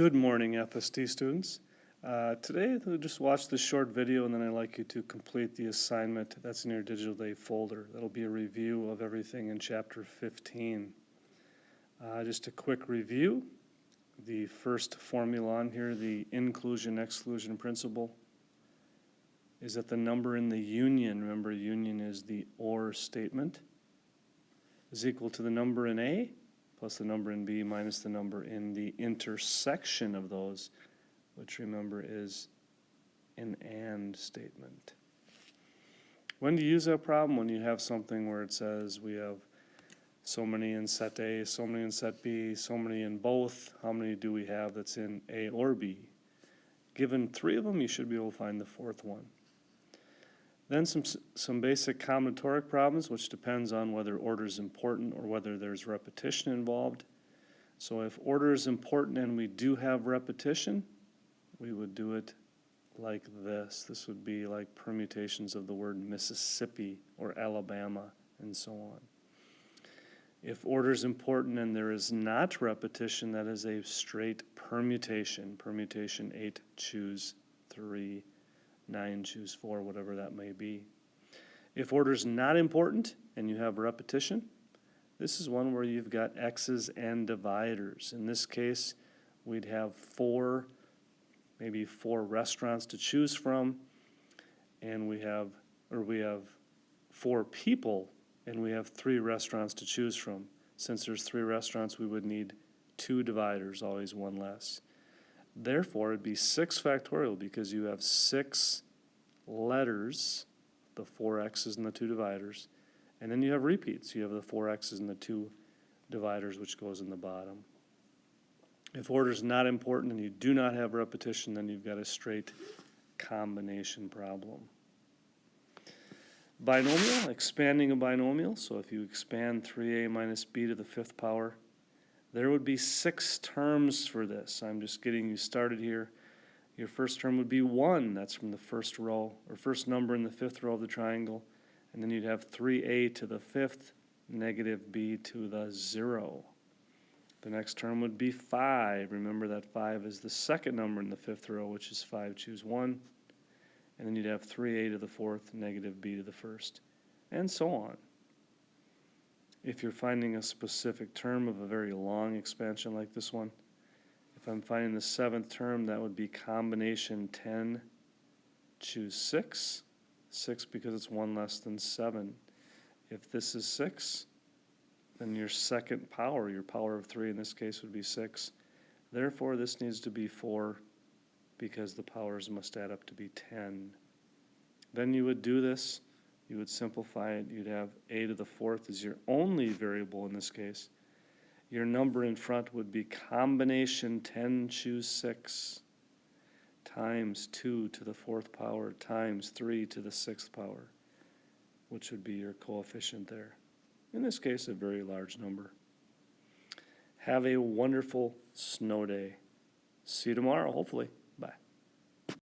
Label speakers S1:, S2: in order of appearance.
S1: Good morning, FST students. Today, we'll just watch this short video and then I'd like you to complete the assignment that's in your Digital Day folder. That'll be a review of everything in Chapter 15. Just a quick review. The first formula on here, the inclusion-exclusion principle, is that the number in the union, remember union is the OR statement, is equal to the number in A plus the number in B minus the number in the intersection of those, which remember is an AND statement. When do you use that problem? When you have something where it says we have so many in set A, so many in set B, so many in both. How many do we have that's in A or B? Given three of them, you should be able to find the fourth one. Then some basic combinatoric problems, which depends on whether order is important or whether there's repetition involved. So if order is important and we do have repetition, we would do it like this. This would be like permutations of the word Mississippi or Alabama and so on. If order is important and there is not repetition, that is a straight permutation. Permutation 8, choose 3. 9, choose 4, whatever that may be. If order is not important and you have repetition, this is one where you've got x's and dividers. In this case, we'd have maybe four restaurants to choose from, and we have 4 people, and we have 3 restaurants to choose from. Since there's 3 restaurants, we would need 2 dividers, always one less. Therefore, it'd be 6 factorial because you have 6 letters, the 4 x's and the 2 dividers, and then you have repeats. You have the 4 x's and the 2 dividers, which goes in the bottom. If order is not important and you do not have repetition, then you've got a straight combination problem. Binomial, expanding a binomial. So if you expand 3a minus b to the 5th power, there would be 6 terms for this. I'm just getting you started here. Your first term would be 1. That's from the first row, or first number in the 5th row of the triangle. And then you'd have 3a to the 5th, negative b to the 0. The next term would be 5. Remember that 5 is the second number in the 5th row, which is 5, choose 1. And then you'd have 3a to the 4th, negative b to the 1st, and so on. If you're finding a specific term of a very long expansion like this one, if I'm finding the 7th term, that would be combination 10, choose 6. 6 because it's 1 less than 7. If this is 6, then your second power, your power of 3 in this case would be 6. Therefore, this needs to be 4 because the powers must add up to be 10. Then you would do this. You would simplify it. You'd have a to the 4th as your only variable in this case. Your number in front would be combination 10, choose 6, times 2 to the 4th power times 3 to the 6th power, which would be your coefficient there. In this case, a very large number. Have a wonderful snow day. See you tomorrow, hopefully.